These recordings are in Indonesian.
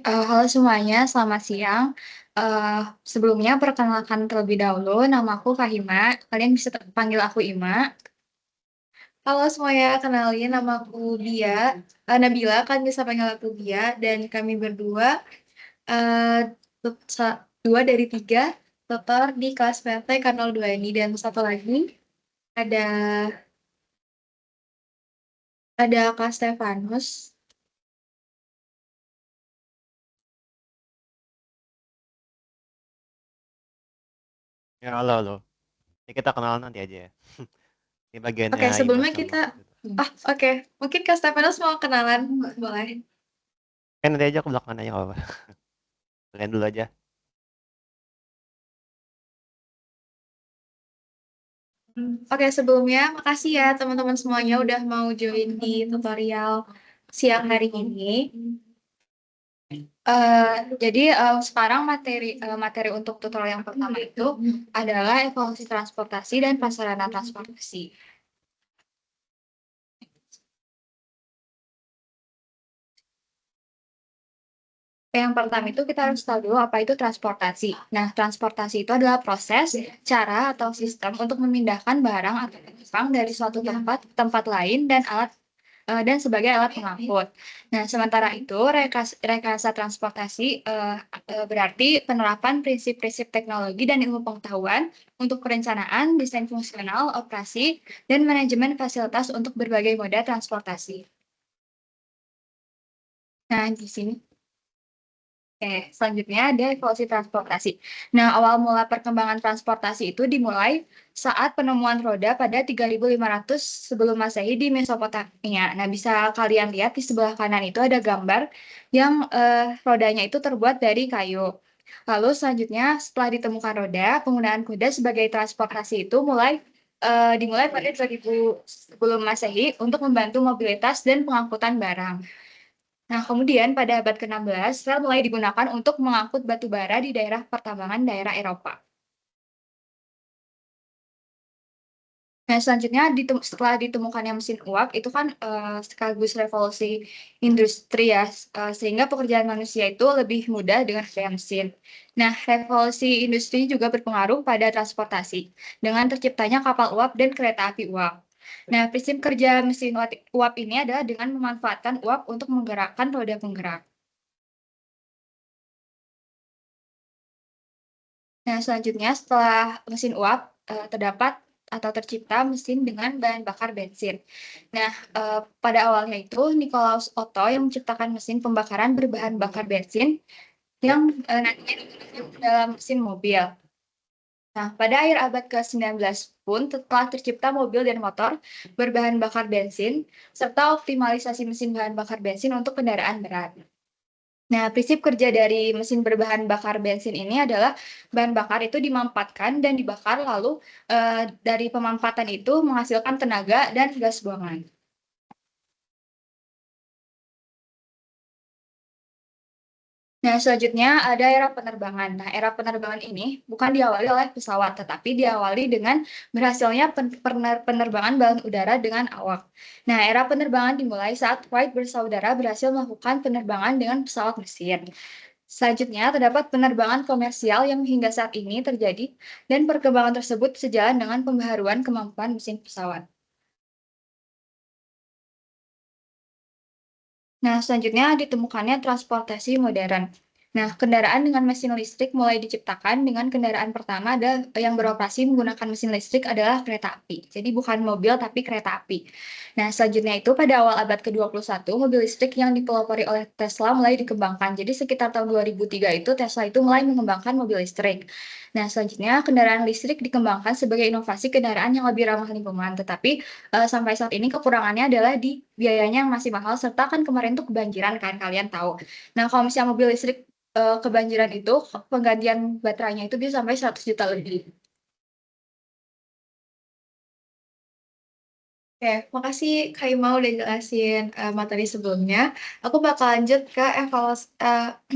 Halo semuanya, selamat siang. Sebelumnya perkenalkan terlebih dahulu, nama aku Fahima. Kalian bisa panggil aku Ima. Halo semuanya, kenalin nama aku Bia. Nabila, kalian bisa panggil aku Bia. Dan kami berdua, eh, dua dari tiga tutor di kelas PT K02 ini. Dan satu lagi, ada Kak Stefanus. Ya, halo, halo. Ini kita kenalan nanti aja ya. Ini bagiannya Oke, Ima sebelumnya sama kita... oke. Mungkin Kak Stefanus mau kenalan, boleh? kan nanti aja aku belakangan aja nggak apa-apa. Kalian dulu aja. Oke, sebelumnya makasih ya teman-teman semuanya udah mau join di tutorial siang hari ini. Sekarang materi untuk tutorial yang pertama itu adalah evolusi transportasi dan prasarana transportasi. Yang pertama itu kita harus tahu dulu apa itu transportasi. Nah, transportasi itu adalah proses, cara, atau sistem untuk memindahkan barang atau penumpang dari suatu tempat ke tempat lain dan sebagai alat pengangkut. Nah, sementara itu rekayasa transportasi berarti penerapan prinsip-prinsip teknologi dan ilmu pengetahuan untuk perencanaan, desain fungsional, operasi, dan manajemen fasilitas untuk berbagai moda transportasi. Nah, di sini. Oke, selanjutnya ada evolusi transportasi. Nah, awal mula perkembangan transportasi itu dimulai saat penemuan roda pada 3500 sebelum Masehi di Mesopotamia. Nah, bisa kalian lihat di sebelah kanan itu ada gambar yang rodanya itu terbuat dari kayu. Lalu selanjutnya setelah ditemukan roda, penggunaan kuda sebagai transportasi itu dimulai pada 2000 sebelum Masehi untuk membantu mobilitas dan pengangkutan barang. Nah, kemudian pada abad ke-16, rel mulai digunakan untuk mengangkut batu bara di daerah pertambangan daerah Eropa. Nah, selanjutnya setelah ditemukannya mesin uap, itu kan sekaligus revolusi industri ya, sehingga pekerjaan manusia itu lebih mudah dengan adanya mesin. Nah, revolusi industri juga berpengaruh pada transportasi, dengan terciptanya kapal uap dan kereta api uap. Nah, prinsip kerja mesin uap ini adalah dengan memanfaatkan uap untuk menggerakkan roda penggerak. Nah, selanjutnya setelah mesin uap terdapat atau tercipta mesin dengan bahan bakar bensin. Nah, pada awalnya itu Nikolaus Otto yang menciptakan mesin pembakaran berbahan bakar bensin yang nantinya digunakan dalam mesin mobil. Nah, pada akhir abad ke-19 pun telah tercipta mobil dan motor berbahan bakar bensin serta optimalisasi mesin bahan bakar bensin untuk kendaraan berat. Nah, prinsip kerja dari mesin berbahan bakar bensin ini adalah bahan bakar itu dimampatkan dan dibakar, lalu dari pemanfaatan itu menghasilkan tenaga dan gas buangan. Nah, selanjutnya ada era penerbangan. Nah, era penerbangan ini bukan diawali oleh pesawat, tetapi diawali dengan berhasilnya penerbangan balon udara dengan awak. Nah, era penerbangan dimulai saat Wright bersaudara berhasil melakukan penerbangan dengan pesawat mesin. Selanjutnya, terdapat penerbangan komersial yang hingga saat ini terjadi, dan perkembangan tersebut sejalan dengan pembaharuan kemampuan mesin pesawat. Nah, selanjutnya ditemukannya transportasi modern. Nah, kendaraan dengan mesin listrik mulai diciptakan dengan kendaraan pertama yang beroperasi menggunakan mesin listrik adalah kereta api. Jadi bukan mobil tapi kereta api. Nah, selanjutnya itu pada awal abad ke-21, mobil listrik yang dipelopori oleh Tesla mulai dikembangkan. Jadi sekitar tahun 2003 itu Tesla itu mulai mengembangkan mobil listrik. Nah, selanjutnya kendaraan listrik dikembangkan sebagai inovasi kendaraan yang lebih ramah lingkungan, tetapi sampai saat ini kekurangannya adalah di biayanya yang masih mahal, serta kan kemarin tuh kebanjiran kan kalian tahu. Nah, kalau misalnya mobil listrik kebanjiran itu penggantian baterainya itu bisa sampai 100 juta lebih. Oke, makasih Kak Ima udah jelasin materi sebelumnya. Aku bakal lanjut ke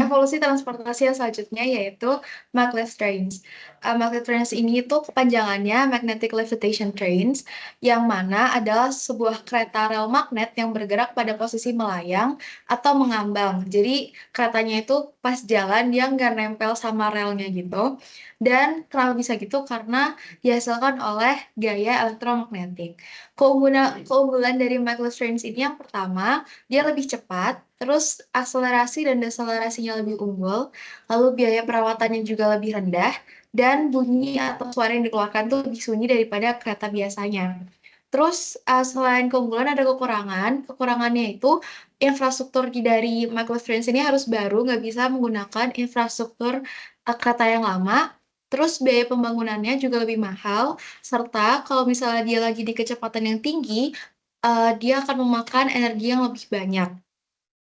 evolusi transportasi yang selanjutnya, yaitu maglev trains. Maglev trains ini itu kepanjangannya Magnetic Levitation Trains, yang mana adalah sebuah kereta rel magnet yang bergerak pada posisi melayang atau mengambang. Jadi keretanya itu pas jalan dia nggak nempel sama relnya gitu. Dan kenapa bisa gitu? Karena dihasilkan oleh gaya elektromagnetik. Keunggulan dari Michael Strange ini yang pertama, dia lebih cepat, terus akselerasi dan deselerasinya lebih unggul, lalu biaya perawatannya juga lebih rendah, dan bunyi atau suara yang dikeluarkan tuh lebih sunyi daripada kereta biasanya. Terus selain keunggulan ada kekurangan. Kekurangannya itu infrastruktur dari Michael Strange ini harus baru, nggak bisa menggunakan infrastruktur kereta yang lama. Terus biaya pembangunannya juga lebih mahal, serta kalau misalnya dia lagi di kecepatan yang tinggi, dia akan memakan energi yang lebih banyak.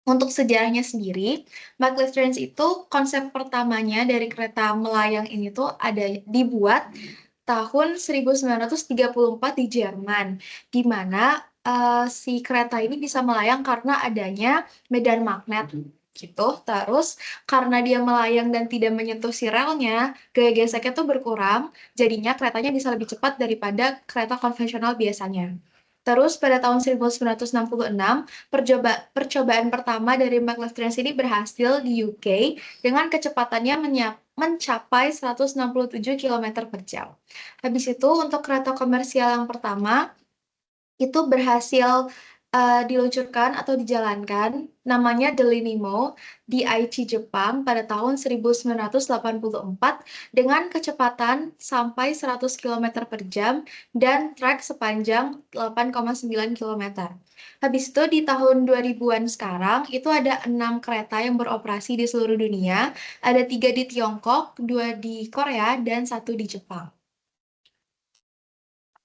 Untuk sejarahnya sendiri, Maglev Trains itu konsep pertamanya dari kereta melayang ini tuh ada dibuat tahun 1934 di Jerman, di mana si kereta ini bisa melayang karena adanya medan magnet gitu. Terus karena dia melayang dan tidak menyentuh si relnya, gaya geseknya tuh berkurang, jadinya keretanya bisa lebih cepat daripada kereta konvensional biasanya. Terus pada tahun 1966, percobaan pertama dari maglev trains ini berhasil di UK dengan kecepatannya mencapai 167 km per jam. Habis itu untuk kereta komersial yang pertama itu berhasil diluncurkan atau dijalankan namanya The Linimo di Aichi, Jepang pada tahun 1984 dengan kecepatan sampai 100 km per jam dan trek sepanjang 8,9 km. Habis itu di tahun 2000-an sekarang itu ada 6 kereta yang beroperasi di seluruh dunia, ada 3 di Tiongkok, 2 di Korea, dan 1 di Jepang.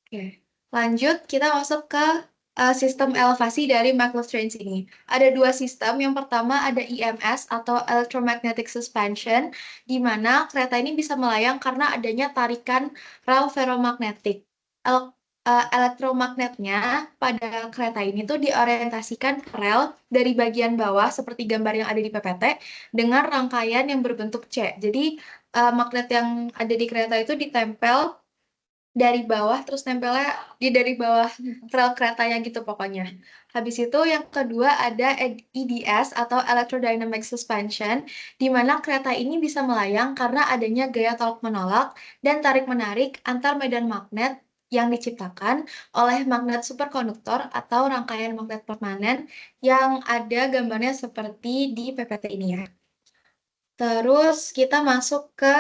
Oke, lanjut kita masuk ke sistem elevasi dari maglev trains ini. Ada dua sistem. Yang pertama ada EMS atau Electromagnetic Suspension, di mana kereta ini bisa melayang karena adanya tarikan rel ferromagnetik. Elektromagnetnya pada kereta ini tuh diorientasikan ke rel dari bagian bawah seperti gambar yang ada di PPT dengan rangkaian yang berbentuk C. Jadi magnet yang ada di kereta itu ditempel dari bawah terus nempelnya di dari bawah rel keretanya gitu pokoknya. Habis itu yang kedua ada EDS atau Electrodynamic Suspension, di mana kereta ini bisa melayang karena adanya gaya tolak-menolak dan tarik-menarik antar medan magnet yang diciptakan oleh magnet superkonduktor atau rangkaian magnet permanen yang ada gambarnya seperti di PPT ini ya. Terus kita masuk ke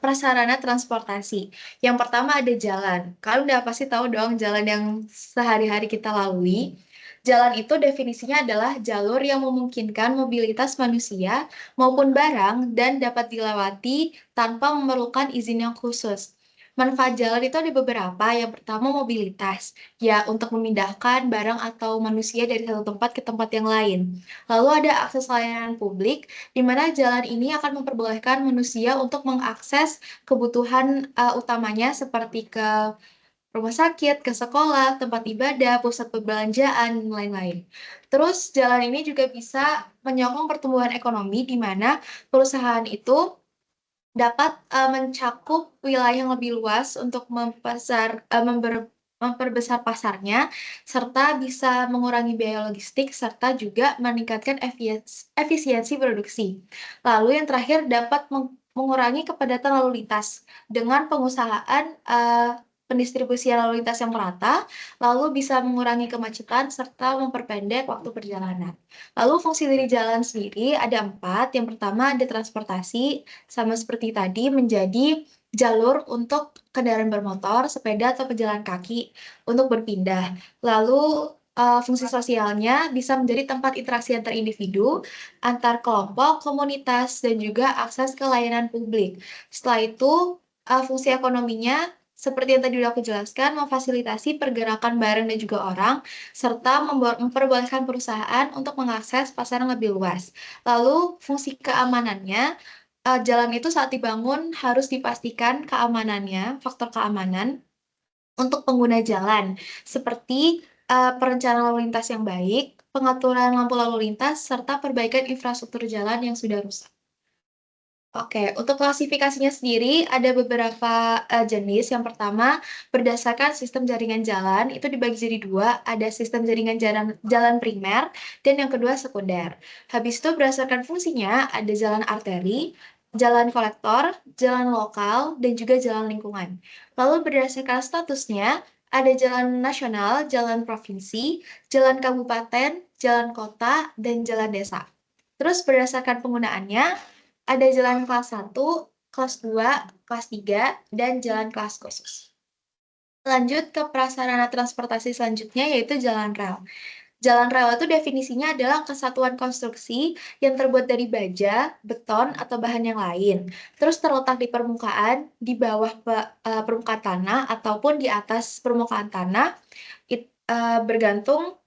prasarana transportasi. Yang pertama ada jalan. Kalian udah pasti tahu dong jalan yang sehari-hari kita lalui. Jalan itu definisinya adalah jalur yang memungkinkan mobilitas manusia maupun barang dan dapat dilewati tanpa memerlukan izin yang khusus. Manfaat jalan itu ada beberapa. Yang pertama mobilitas, ya untuk memindahkan barang atau manusia dari satu tempat ke tempat yang lain. Lalu ada akses layanan publik, di mana jalan ini akan memperbolehkan manusia untuk mengakses kebutuhan utamanya seperti ke rumah sakit, ke sekolah, tempat ibadah, pusat perbelanjaan, dan lain-lain. Terus jalan ini juga bisa menyokong pertumbuhan ekonomi di mana perusahaan itu dapat mencakup wilayah yang lebih luas untuk memperbesar pasarnya, serta bisa mengurangi biaya logistik, serta juga meningkatkan efisiensi produksi. Lalu yang terakhir dapat mengurangi kepadatan lalu lintas dengan pengusahaan pendistribusian lalu lintas yang merata, lalu bisa mengurangi kemacetan serta memperpendek waktu perjalanan. Lalu fungsi dari jalan sendiri ada 4. Yang pertama ada transportasi, sama seperti tadi menjadi jalur untuk kendaraan bermotor, sepeda, atau pejalan kaki untuk berpindah. Lalu fungsi sosialnya bisa menjadi tempat interaksi antar individu, antar kelompok, komunitas, dan juga akses ke layanan publik. Setelah itu, fungsi ekonominya seperti yang tadi udah aku jelaskan, memfasilitasi pergerakan barang dan juga orang, serta memperbolehkan perusahaan untuk mengakses pasar yang lebih luas. Lalu, fungsi keamanannya, jalan itu saat dibangun harus dipastikan keamanannya, faktor keamanan, untuk pengguna jalan, seperti, perencanaan lalu lintas yang baik, pengaturan lampu lalu lintas, serta perbaikan infrastruktur jalan yang sudah rusak. Oke, untuk klasifikasinya sendiri ada beberapa, jenis. Yang pertama, berdasarkan sistem jaringan jalan, itu dibagi jadi 2, ada sistem jaringan jalan jalan primer, dan yang kedua sekunder. Habis itu berdasarkan fungsinya, ada jalan arteri, jalan kolektor, jalan lokal, dan juga jalan lingkungan. Lalu berdasarkan statusnya, ada jalan nasional, jalan provinsi, jalan kabupaten, jalan kota, dan jalan desa. Terus berdasarkan penggunaannya, ada jalan kelas 1, kelas 2, kelas 3, dan jalan kelas khusus. Lanjut ke prasarana transportasi selanjutnya, yaitu jalan rel. Jalan rel itu definisinya adalah kesatuan konstruksi yang terbuat dari baja, beton, atau bahan yang lain. Terus terletak di permukaan, di bawah permukaan tanah, ataupun di atas permukaan tanah, bergantung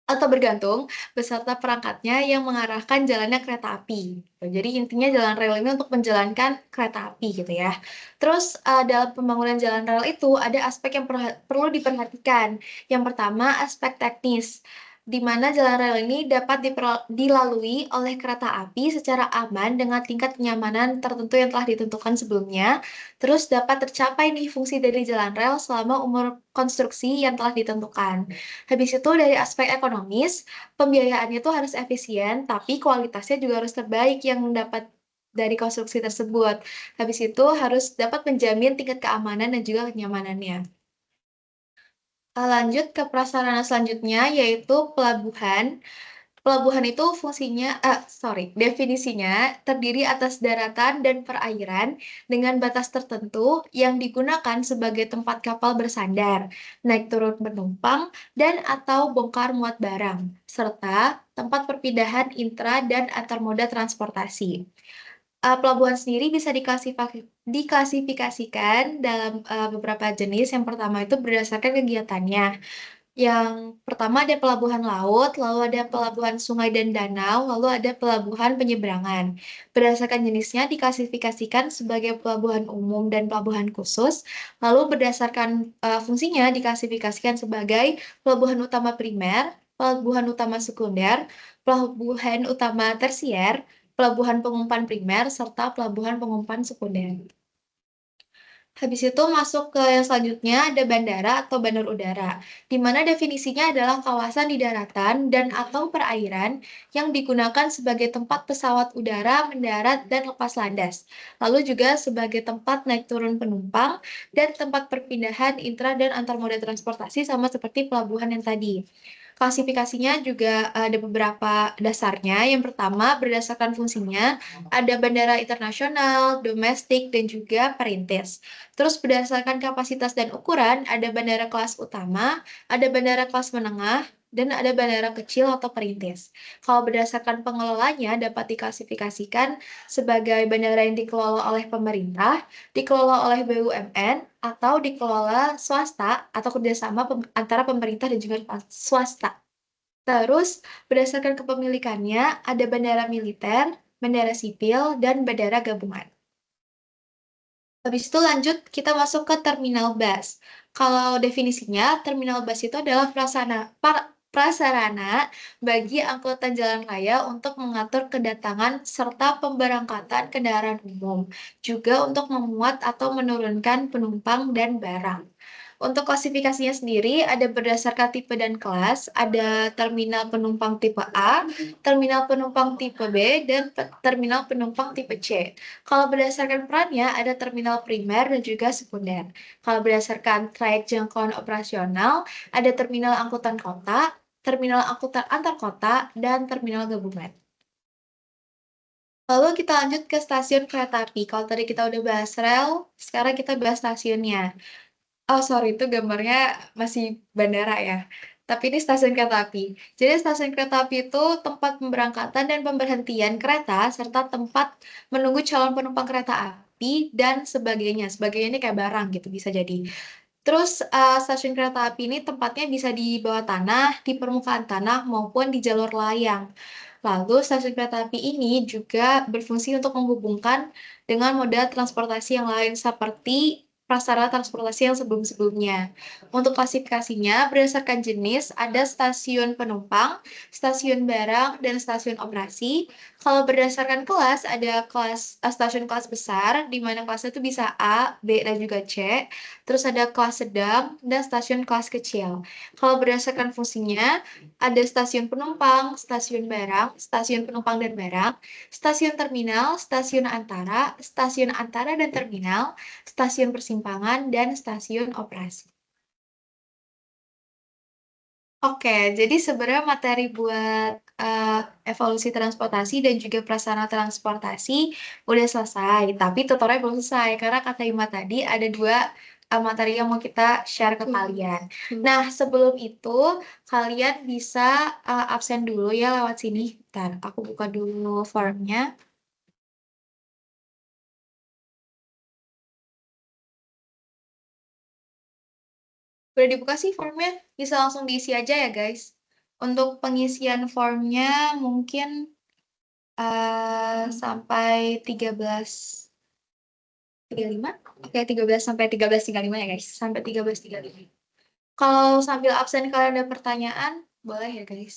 bergantung beserta perangkatnya yang mengarahkan jalannya kereta api, gitu. Jadi intinya jalan rel ini untuk menjalankan kereta api gitu ya. Terus, dalam pembangunan jalan rel itu ada aspek yang perlu diperhatikan. Yang pertama aspek teknis, di mana jalan rel ini dapat dilalui oleh kereta api secara aman dengan tingkat kenyamanan tertentu yang telah ditentukan sebelumnya. Terus dapat tercapai nih fungsi dari jalan rel selama umur konstruksi yang telah ditentukan. Habis itu dari aspek ekonomis, pembiayaannya itu harus efisien, tapi kualitasnya juga harus terbaik yang dapat dari konstruksi tersebut. Habis itu harus dapat menjamin tingkat keamanan dan juga kenyamanannya. Lanjut ke prasarana selanjutnya, yaitu pelabuhan. Pelabuhan itu definisinya terdiri atas daratan dan perairan dengan batas tertentu yang digunakan sebagai tempat kapal bersandar, naik turun penumpang, dan atau bongkar muat barang, serta tempat perpindahan intra dan antar moda transportasi. Pelabuhan sendiri bisa diklasifikasikan dalam beberapa jenis. Yang pertama itu berdasarkan kegiatannya. Yang pertama ada pelabuhan laut, lalu ada pelabuhan sungai dan danau, lalu ada pelabuhan penyeberangan. Berdasarkan jenisnya diklasifikasikan sebagai pelabuhan umum dan pelabuhan khusus, lalu berdasarkan fungsinya diklasifikasikan sebagai pelabuhan utama primer, pelabuhan utama sekunder, pelabuhan utama tersier, pelabuhan pengumpan primer, serta pelabuhan pengumpan sekunder. Habis itu masuk ke yang selanjutnya ada bandara atau bandar udara, di mana definisinya adalah kawasan di daratan dan atau perairan yang digunakan sebagai tempat pesawat udara mendarat dan lepas landas, lalu juga sebagai tempat naik turun penumpang dan tempat perpindahan intra dan antar moda transportasi sama seperti pelabuhan yang tadi. Klasifikasinya juga ada beberapa dasarnya. Yang pertama, berdasarkan fungsinya, ada bandara internasional, domestik, dan juga perintis. Terus berdasarkan kapasitas dan ukuran, ada bandara kelas utama, ada bandara kelas menengah, dan ada bandara kecil atau perintis. Kalau berdasarkan pengelolanya dapat diklasifikasikan sebagai bandara yang dikelola oleh pemerintah, dikelola oleh BUMN, atau dikelola swasta atau kerjasama antara pemerintah dan juga swasta. Terus, berdasarkan kepemilikannya, ada bandara militer, bandara sipil, dan bandara gabungan. Habis itu lanjut kita masuk ke terminal bus. Kalau definisinya, terminal bus itu adalah prasarana bagi angkutan jalan raya untuk mengatur kedatangan serta pemberangkatan kendaraan umum, juga untuk memuat atau menurunkan penumpang dan barang. Untuk klasifikasinya sendiri ada berdasarkan tipe dan kelas, ada terminal penumpang tipe A, terminal penumpang tipe B, dan terminal penumpang tipe C. Kalau berdasarkan perannya ada terminal primer dan juga sekunder. Kalau berdasarkan trayek jangkauan operasional ada terminal angkutan kota, terminal angkutan antar kota, dan terminal gabungan. Lalu kita lanjut ke stasiun kereta api. Kalau tadi kita udah bahas rel, sekarang kita bahas stasiunnya. Oh sorry, itu gambarnya masih bandara ya. tapi ini stasiun kereta api. Jadi stasiun kereta api itu tempat pemberangkatan dan pemberhentian kereta serta tempat menunggu calon penumpang kereta api dan sebagainya. Sebagainya ini kayak barang gitu bisa jadi. Terus stasiun kereta api ini tempatnya bisa di bawah tanah, di permukaan tanah maupun di jalur layang. Lalu stasiun kereta api ini juga berfungsi untuk menghubungkan dengan moda transportasi yang lain seperti prasarana transportasi yang sebelum-sebelumnya. Untuk klasifikasinya berdasarkan jenis ada stasiun penumpang, stasiun barang, dan stasiun operasi. Kalau berdasarkan kelas ada stasiun kelas besar di mana kelasnya itu bisa A, B, dan juga C. Terus ada kelas sedang dan stasiun kelas kecil. Kalau berdasarkan fungsinya ada stasiun penumpang, stasiun barang, stasiun penumpang dan barang, stasiun antara dan terminal, stasiun persimpangan, dan stasiun operasi. Oke, jadi sebenarnya materi buat eh, evolusi transportasi dan juga prasarana transportasi udah selesai, tapi tutorialnya belum selesai karena kata Ima tadi ada dua materi yang mau kita share ke kalian. Nah, sebelum itu kalian bisa absen dulu ya lewat sini. Bentar, aku buka dulu formnya. Udah dibuka sih formnya, bisa langsung diisi aja ya guys. Untuk pengisian formnya mungkin sampai 13.35. Oke, 13 sampai 13.35 ya guys. Sampai 13.35. Kalau sambil absen kalian ada pertanyaan, boleh ya guys.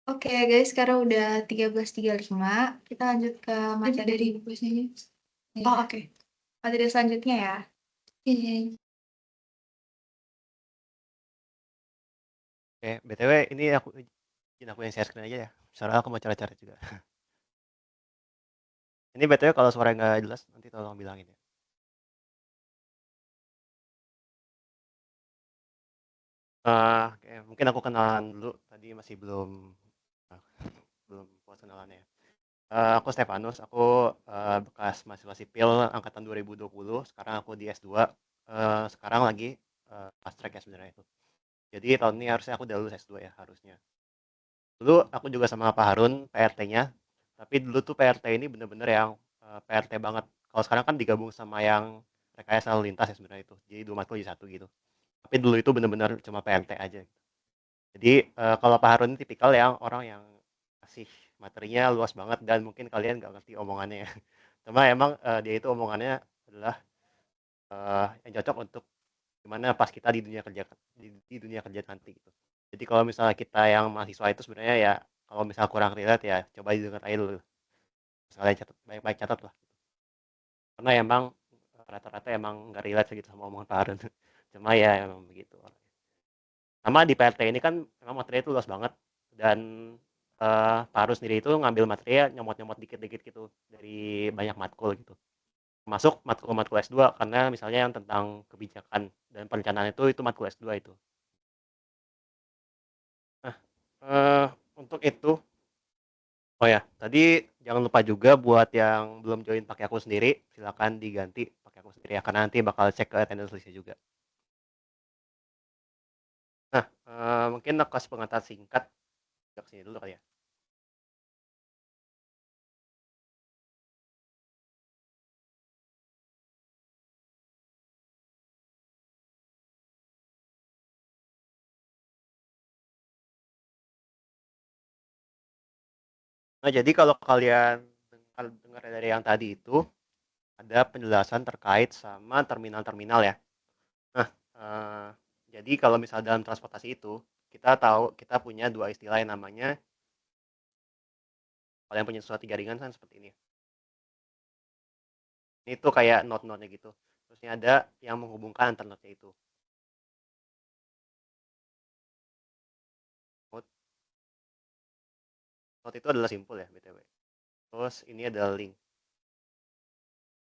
Oke guys, sekarang udah 13.35. Kita lanjut ke materi dari kuisnya. Oh oke. Materi selanjutnya ya. Oke. Oke, BTW ini aku izin aku yang share screen aja ya. Soalnya aku mau cara-cara juga. Ini BTW kalau suara nggak jelas nanti tolong bilangin ya. Oke, mungkin aku kenalan dulu. Tadi masih ah, belum puas kenalannya ya. Aku Stefanus, aku bekas mahasiswa sipil angkatan 2020. Sekarang aku di S2. Sekarang lagi fast track ya sebenarnya itu. Jadi tahun ini harusnya aku udah lulus S2 ya harusnya. Dulu aku juga sama Pak Harun PRT-nya. Tapi dulu tuh PRT ini bener-bener yang PRT banget. Kalau sekarang kan digabung sama yang rekayasa lalu lintas ya sebenarnya itu. Jadi dua matkul jadi satu gitu. Tapi dulu itu bener-bener cuma PRT aja. Jadi kalau Pak Harun ini tipikal yang orang yang kasih materinya luas banget dan mungkin kalian nggak ngerti omongannya ya. Cuma emang dia itu omongannya adalah yang cocok untuk gimana pas kita di dunia kerja di dunia kerja nanti gitu. Jadi kalau misalnya kita yang mahasiswa itu sebenarnya ya kalau misalnya kurang relate ya coba didengar aja dulu. Sekalian catat baik-baik catat lah. Karena emang rata-rata emang nggak relate gitu sama omongan Pak Harun. Cuma ya emang begitu. Sama di PRT ini kan memang materinya itu luas banget dan Pak Harun sendiri itu ngambil materinya nyomot-nyomot dikit-dikit gitu dari banyak matkul gitu. Masuk matkul-matkul S2 karena misalnya yang tentang kebijakan dan perencanaan itu matkul S2 itu. Nah, untuk itu oh ya, tadi jangan lupa juga buat yang belum join pakai aku sendiri, silakan diganti pakai aku sendiri ya karena nanti bakal cek ke attendance list juga. Nah, mungkin aku kasih pengantar singkat ke sini dulu kali ya. Nah, jadi kalau kalian dengar dari yang tadi itu ada penjelasan terkait sama terminal-terminal ya. Nah, jadi kalau misal dalam transportasi itu kita tahu kita punya dua istilah yang namanya kalau yang punya suatu jaringan kan seperti ini. Ini tuh kayak node-node-nya gitu. Terusnya ada yang menghubungkan antar node-nya itu. Node, node itu adalah simpul ya, BTW. Terus ini adalah link.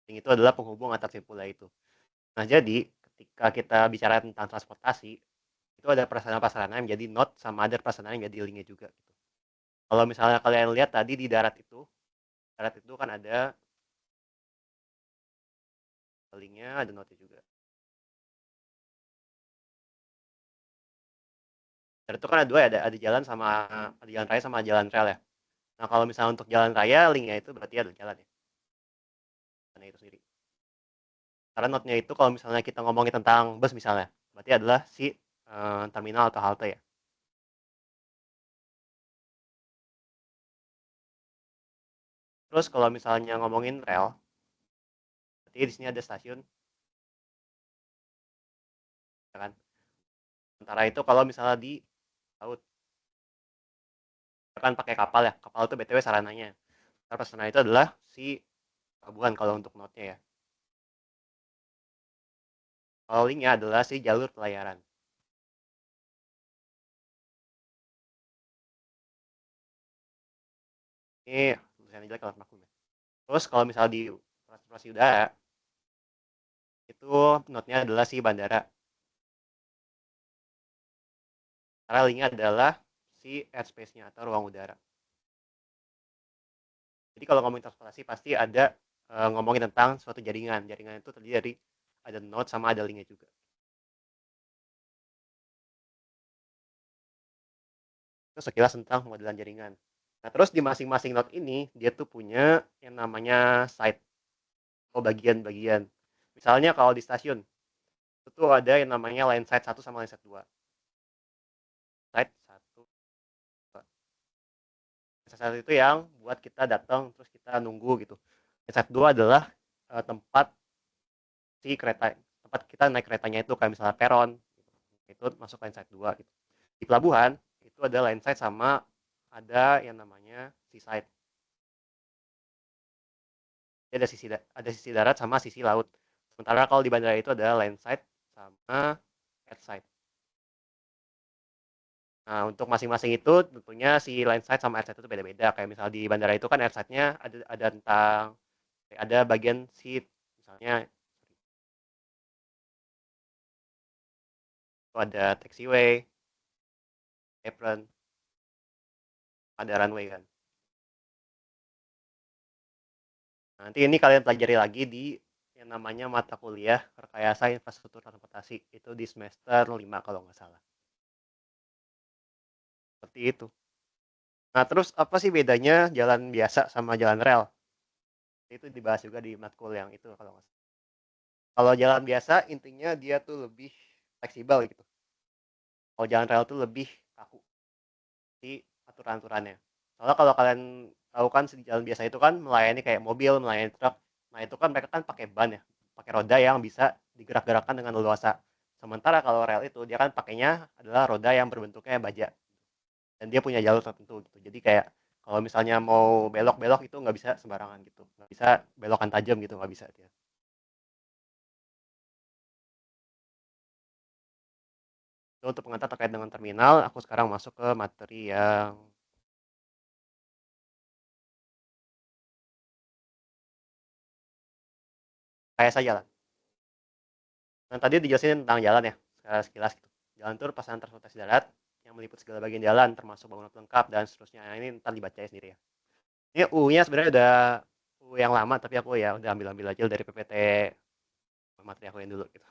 Link itu adalah penghubung antar simpulnya itu. Nah, jadi ketika kita bicara tentang transportasi, itu ada prasarana-prasarana yang menjadi node sama ada prasarana yang menjadi linknya juga. Gitu. Kalau misalnya kalian lihat tadi di darat itu kan ada linknya, ada node juga. Darat itu kan ada dua ya, ada jalan sama ada jalan raya sama jalan rel ya. Nah, kalau misalnya untuk jalan raya, linknya itu berarti ada jalan ya. Jalan itu sendiri. Karena node-nya itu kalau misalnya kita ngomongin tentang bus misalnya, berarti adalah si terminal atau halte ya. Terus kalau misalnya ngomongin rel, berarti di sini ada stasiun, ya kan? Sementara itu kalau misalnya di laut, kan pakai kapal ya. Kapal itu BTW sarananya. Karena sarana itu adalah si pelabuhan kalau untuk node-nya ya. Kalau linknya adalah si jalur pelayaran. Ini tulisannya jelek kalau maklum ya. Terus kalau misalnya di transportasi udara, itu node-nya adalah si bandara. Karena linknya adalah si airspace-nya atau ruang udara. Jadi kalau ngomongin transportasi pasti ada ngomongin tentang suatu jaringan. Jaringan itu terdiri dari ada node sama ada linknya juga. Itu sekilas tentang modelan jaringan. Nah, terus di masing-masing node ini dia tuh punya yang namanya site atau bagian-bagian. Misalnya kalau di stasiun itu ada yang namanya line site 1 sama line site 2. Site 1, 2. Line site 1 itu yang buat kita datang terus kita nunggu gitu. Line site 2 adalah tempat si kereta, tempat kita naik keretanya itu kayak misalnya peron, itu masuk line side 2 gitu. Di pelabuhan itu ada line side sama ada yang namanya seaside. Jadi ada sisi darat sama sisi laut. Sementara kalau di bandara itu ada landside sama airside. Nah, untuk masing-masing itu tentunya si landside sama airside itu beda-beda. Kayak misal di bandara itu kan airside-nya ada tentang ada bagian seat, misalnya itu ada taxiway, apron, ada runway kan. Nanti ini kalian pelajari lagi di yang namanya mata kuliah Rekayasa Infrastruktur Transportasi. Itu di semester 5 kalau nggak salah. Seperti itu. Nah, terus apa sih bedanya jalan biasa sama jalan rel? Itu dibahas juga di matkul yang itu kalau nggak salah. Kalau jalan biasa intinya dia tuh lebih fleksibel gitu. Kalau jalan rel tuh lebih kaku di aturan-aturannya. Soalnya kalau kalian tahu kan di jalan biasa itu kan melayani kayak mobil, melayani truk. Nah, itu kan mereka kan pakai ban ya, pakai roda yang bisa digerak-gerakkan dengan leluasa. Sementara kalau rel itu dia kan pakainya adalah roda yang berbentuknya baja dan dia punya jalur tertentu gitu. Jadi kayak kalau misalnya mau belok-belok itu nggak bisa sembarangan gitu, nggak bisa belokan tajam gitu, nggak bisa dia. Itu untuk pengantar terkait dengan terminal. Aku sekarang masuk ke materi yang kayak saja lah. Nah, tadi dijelasin tentang jalan ya, sekilas gitu. Jalan itu pasangan transportasi darat yang meliput segala bagian jalan, termasuk bangunan pelengkap dan seterusnya. Nah, ini ntar dibaca sendiri ya. Ini U-nya sebenarnya udah U yang lama, tapi aku ya udah ambil-ambil aja dari PPT materi aku yang dulu gitu.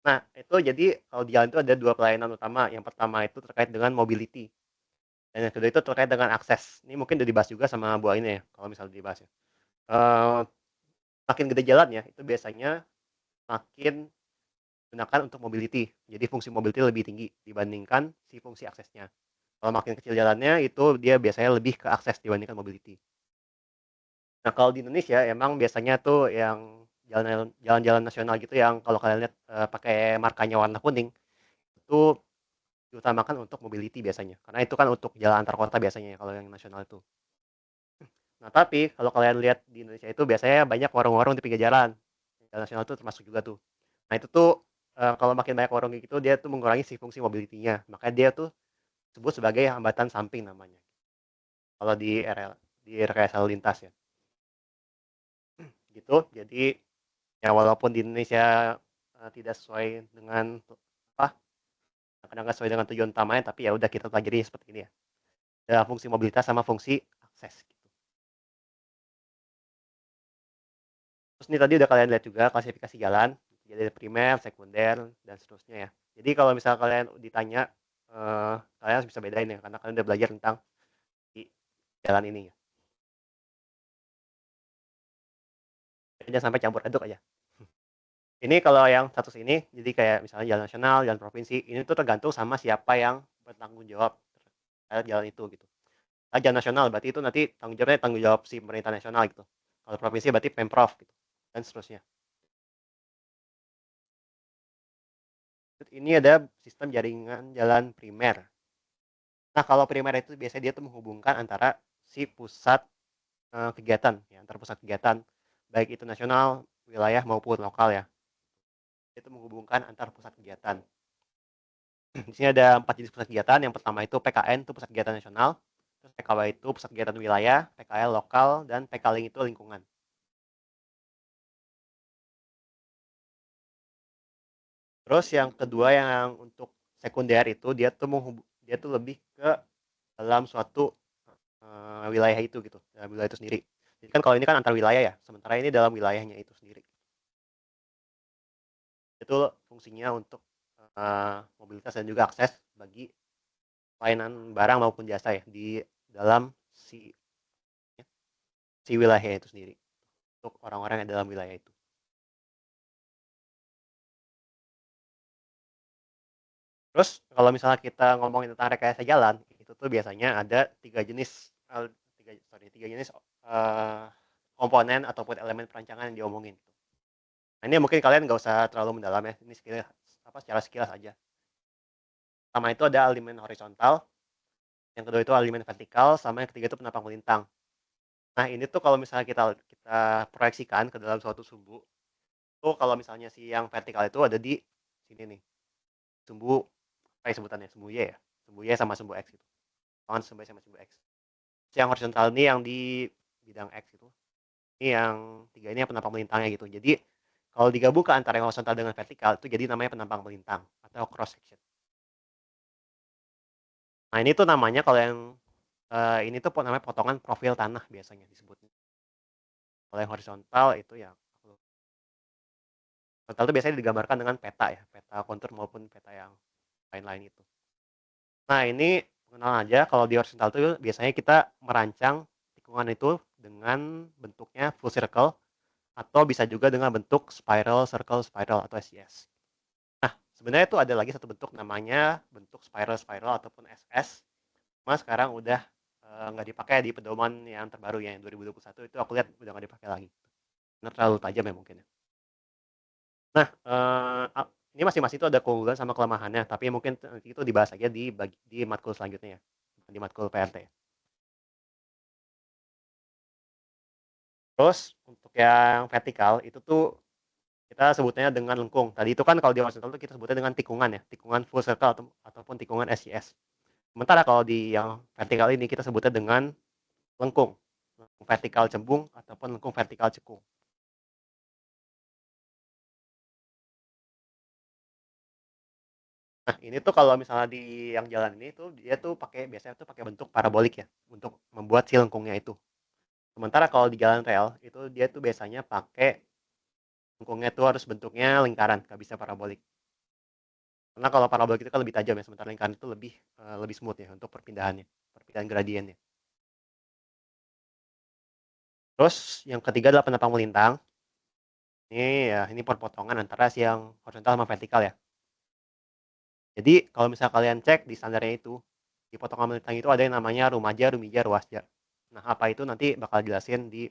Nah, itu jadi kalau di jalan itu ada dua pelayanan utama. Yang pertama itu terkait dengan mobility. Dan yang kedua itu terkait dengan akses. Ini mungkin udah dibahas juga sama Bu ini ya, kalau misalnya dibahas ya. Makin gede jalannya, itu biasanya makin gunakan untuk mobility. Jadi fungsi mobility lebih tinggi dibandingkan si fungsi aksesnya. Kalau makin kecil jalannya itu dia biasanya lebih ke akses dibandingkan mobility. Nah, kalau di Indonesia emang biasanya tuh yang jalan-jalan nasional gitu yang kalau kalian lihat pakai markanya warna kuning itu diutamakan untuk mobility biasanya. Karena itu kan untuk jalan antar kota biasanya ya, kalau yang nasional itu. Nah, tapi kalau kalian lihat di Indonesia itu biasanya banyak warung-warung di pinggir jalan. Jalan nasional itu termasuk juga tuh. Nah, itu tuh kalau makin banyak warung gitu dia tuh mengurangi si fungsi mobility-nya. Makanya dia tuh disebut sebagai hambatan samping namanya. Kalau di RL, di rekayasa lalu lintas ya. Gitu. Jadi ya walaupun di Indonesia tidak sesuai dengan apa kadang nggak sesuai dengan tujuan utamanya, tapi ya udah kita pelajari seperti ini ya. Ada fungsi mobilitas sama fungsi akses gitu. Terus ini tadi udah kalian lihat juga klasifikasi jalan, jadi ada primer, sekunder, dan seterusnya ya. Jadi kalau misalnya kalian ditanya, kalian bisa bedain ya, karena kalian udah belajar tentang di jalan ini ya. Jangan sampai campur aduk aja. Ini kalau yang status ini, jadi kayak misalnya jalan nasional, jalan provinsi, ini tuh tergantung sama siapa yang bertanggung jawab terhadap jalan itu gitu. Jalan nasional berarti itu nanti tanggung jawab si pemerintah nasional gitu. Kalau provinsi berarti Pemprov gitu, dan seterusnya. Ini ada sistem jaringan jalan primer. Nah, kalau primer itu biasanya dia tuh menghubungkan antara si pusat kegiatan, ya, antar pusat kegiatan, baik itu nasional, wilayah maupun lokal ya. Itu menghubungkan antar pusat kegiatan. Di sini ada 4 jenis pusat kegiatan. Yang pertama itu PKN, itu pusat kegiatan nasional. Terus PKW itu pusat kegiatan wilayah, PKL lokal, dan PKLING itu lingkungan. Terus yang kedua yang untuk sekunder itu dia tuh lebih ke dalam suatu wilayah itu gitu, dalam wilayah itu sendiri. Jadi kan kalau ini kan antar wilayah ya, sementara ini dalam wilayahnya itu sendiri. Itu fungsinya untuk mobilitas dan juga akses bagi pelayanan barang maupun jasa ya di dalam si wilayah itu sendiri untuk orang-orang yang dalam wilayah itu. Terus kalau misalnya kita ngomongin tentang rekayasa jalan, itu tuh biasanya ada tiga jenis komponen ataupun elemen perancangan yang diomongin. Nah, ini mungkin kalian nggak usah terlalu mendalam ya, ini secara sekilas aja. Pertama itu ada elemen horizontal, yang kedua itu alignment vertikal, sama yang ketiga itu penapang melintang. Nah, ini tuh kalau misalnya kita kita proyeksikan ke dalam suatu sumbu, tuh kalau misalnya si yang vertikal itu ada di sini nih, sumbu apa ya sebutannya, sumbu Y ya, sumbu Y sama sumbu X gitu, potongan sumbu Y sama sumbu X. Yang horizontal ini yang di bidang X itu, ini yang tiga ini yang penapang melintangnya gitu. Jadi kalau digabungkan antara yang horizontal dengan vertikal itu jadi namanya penapang melintang atau cross section. Nah, ini tuh namanya kalau yang ini tuh namanya potongan profil tanah biasanya disebutnya. Kalau yang horizontal itu ya horizontal itu biasanya digambarkan dengan peta ya, peta kontur maupun peta yang lain-lain itu. Nah, ini pengenalan aja kalau di horizontal itu biasanya kita merancang tikungan itu dengan bentuknya full circle atau bisa juga dengan bentuk spiral, circle, spiral atau SCS. Nah, sebenarnya itu ada lagi satu bentuk namanya bentuk spiral, spiral ataupun SS. Cuma sekarang udah nggak dipakai di pedoman yang terbaru ya, yang 2021 itu aku lihat udah nggak dipakai lagi. Karena terlalu tajam ya mungkin ya. Nah, ini masing-masing itu ada keunggulan sama kelemahannya, tapi mungkin nanti itu dibahas aja di matkul selanjutnya ya, di matkul PRT. Terus untuk yang vertikal itu tuh kita sebutnya dengan lengkung. Tadi itu kan kalau di horizontal itu kita sebutnya dengan tikungan ya, tikungan full circle ataupun tikungan SCS. Sementara kalau di yang vertikal ini kita sebutnya dengan lengkung, lengkung vertikal cembung ataupun lengkung vertikal cekung. Nah, ini tuh kalau misalnya di yang jalan ini tuh dia tuh biasanya tuh pakai bentuk parabolik ya untuk membuat si lengkungnya itu. Sementara kalau di jalan rel itu dia tuh biasanya pakai lengkungnya tuh harus bentuknya lingkaran, nggak bisa parabolik. Karena kalau parabolik itu kan lebih tajam ya, sementara lingkaran itu lebih smooth ya untuk perpindahannya, perpindahan gradiennya. Terus yang ketiga adalah penapang melintang. Ini perpotongan antara si yang horizontal sama vertikal ya. Jadi kalau misalnya kalian cek di standarnya itu, di potongan melintang itu ada yang namanya rumaja, rumija, ruasja. Nah, apa itu nanti bakal jelasin di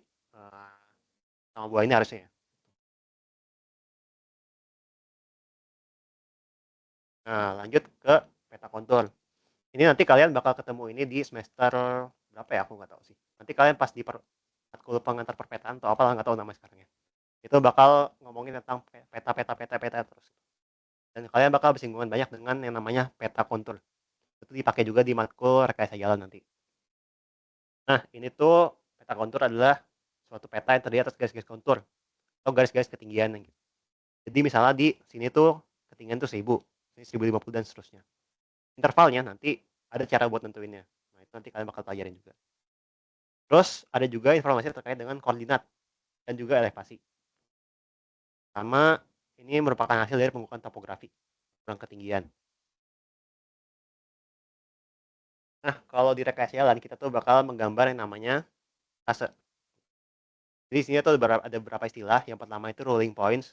sama buah ini harusnya ya. Nah, lanjut ke peta kontur. Ini nanti kalian bakal ketemu ini di semester berapa ya, aku nggak tahu sih. Nanti kalian pas di matkul pengantar perpetaan atau apalah nggak tahu nama sekarang ya. Itu bakal ngomongin tentang peta terus. Dan kalian bakal bersinggungan banyak dengan yang namanya peta kontur. Itu dipakai juga di matkul rekayasa jalan nanti. Nah, ini tuh peta kontur adalah suatu peta yang terdiri atas garis-garis kontur atau garis-garis ketinggian gitu. Jadi misalnya di sini tuh ketinggian tuh 1000, ini 1050 dan seterusnya. Intervalnya nanti ada cara buat nentuinnya. Nah, itu nanti kalian bakal pelajarin juga. Terus ada juga informasi terkait dengan koordinat dan juga elevasi. Sama ini merupakan hasil dari pengukuran topografi, ukuran ketinggian. Nah, kalau di rekayasa jalan kita tuh bakal menggambar yang namanya fase. Jadi di sini tuh ada beberapa istilah. Yang pertama itu rolling points.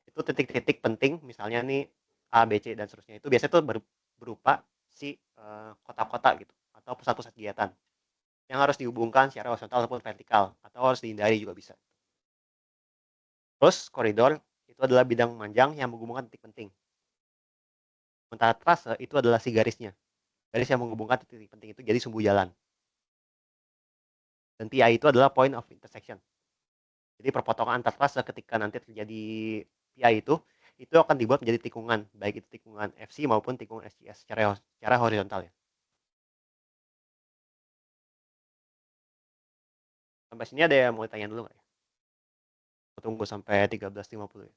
Itu titik-titik penting, misalnya nih A, B, C dan seterusnya. Itu biasanya tuh berupa si kota-kota gitu atau pusat-pusat kegiatan yang harus dihubungkan secara horizontal ataupun vertikal atau harus dihindari juga bisa. Terus koridor itu adalah bidang panjang yang menghubungkan titik penting. Sementara trase itu adalah si garisnya. Garis yang menghubungkan titik penting itu jadi sumbu jalan. Dan PI itu adalah point of intersection. Jadi perpotongan antar trase ketika nanti terjadi PI itu akan dibuat menjadi tikungan, baik itu tikungan FC maupun tikungan SCS secara horizontal ya. Sampai sini ada yang mau ditanya dulu nggak ya? Tunggu sampai 13.50 ya.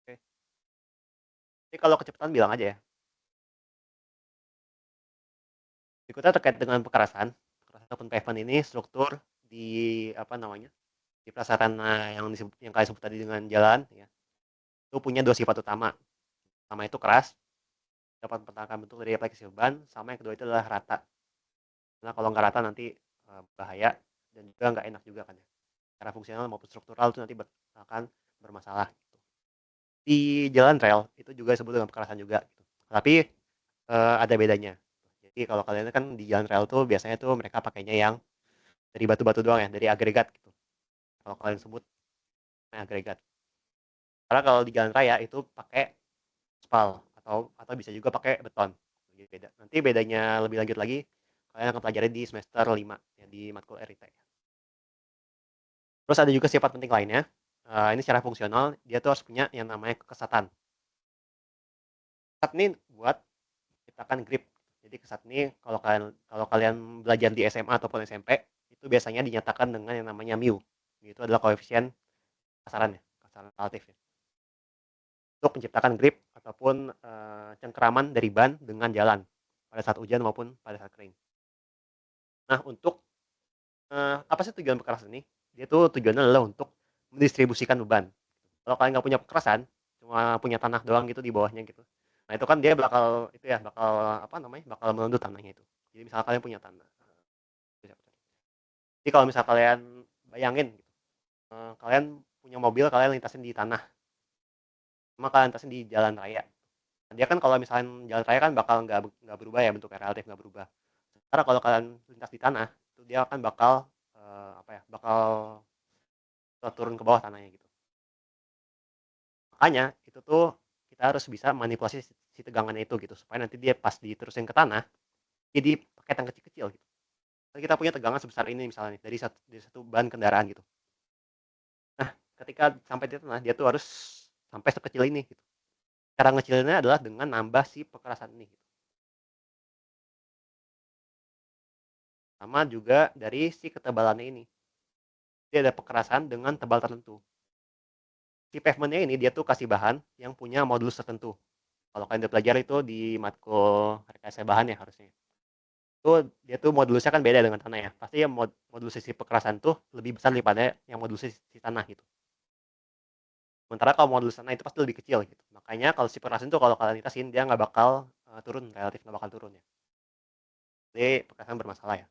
Oke. Jadi kalau kecepatan bilang aja ya. Berikutnya terkait dengan kekerasan ataupun pavement ini struktur di apa namanya di prasarana yang kalian sebut tadi dengan jalan ya, itu punya dua sifat utama. Pertama itu keras, dapat mempertahankan bentuk dari aplikasi ban, sama yang kedua itu adalah rata. Karena kalau nggak rata nanti bahaya dan juga nggak enak juga kan ya. Secara fungsional maupun struktural itu nanti akan bermasalah. Gitu. Di jalan rel itu juga disebut dengan kekerasan juga. Gitu. Tapi ada bedanya. Jadi kalau kalian kan di jalan rel tuh biasanya tuh mereka pakainya yang dari batu-batu doang ya, dari agregat gitu. Kalau kalian sebut agregat. Karena kalau di jalan raya itu pakai aspal atau bisa juga pakai beton. Jadi beda. Nanti bedanya lebih lanjut lagi kalian akan pelajari di semester 5 ya, di matkul RIT. Terus ada juga sifat penting lainnya. Ini secara fungsional dia tuh harus punya yang namanya kekesatan. Kesat ini buat ciptakan grip. Jadi kesat ini kalau kalian belajar di SMA ataupun SMP itu biasanya dinyatakan dengan yang namanya mu. Itu adalah koefisien kasaran ya, kasaran relatif ya. Untuk menciptakan grip ataupun cengkeraman dari ban dengan jalan pada saat hujan maupun pada saat kering. Nah, untuk apa sih tujuan pekerasan ini? Dia tuh tujuannya adalah untuk mendistribusikan beban. Kalau kalian nggak punya pekerasan, cuma punya tanah doang gitu di bawahnya gitu. Nah, itu kan dia bakal itu ya, bakal apa namanya? Bakal melendut tanahnya itu. Jadi misalnya kalian punya tanah. Jadi kalau misalnya kalian bayangin gitu, kalian punya mobil, kalian lintasin di tanah. Sama kalian lintasin di jalan raya. Nah, dia kan kalau misalnya jalan raya kan bakal nggak berubah ya, bentuknya relatif nggak berubah. Sementara kalau kalian lintas di tanah, itu dia akan bakal apa ya? Bakal turun ke bawah tanahnya gitu. Makanya itu tuh kita harus bisa manipulasi si tegangannya itu gitu supaya nanti dia pas diterusin ke tanah jadi paketan kecil-kecil gitu. Kita punya tegangan sebesar ini misalnya nih, dari satu ban kendaraan gitu. Nah, ketika sampai di tanah dia tuh harus sampai sekecil ini gitu. Cara ngecilinnya adalah dengan nambah si pekerasan ini gitu. Sama juga dari si ketebalannya ini. Dia ada pekerasan dengan tebal tertentu. Si pavementnya ini dia tuh kasih bahan yang punya modulus tertentu. Kalau kalian udah pelajari itu di matkul rekayasa bahan ya harusnya. Tuh dia tuh modulusnya kan beda dengan tanah ya. Pasti ya modulus sisi pekerasan tuh lebih besar daripada yang modulus sisi tanah gitu. Sementara kalau modulus tanah itu pasti lebih kecil gitu. Makanya kalau si pekerasan tuh kalau kalian litasin dia nggak bakal turun, relatif nggak bakal turun ya. Jadi pekerasan bermasalah ya.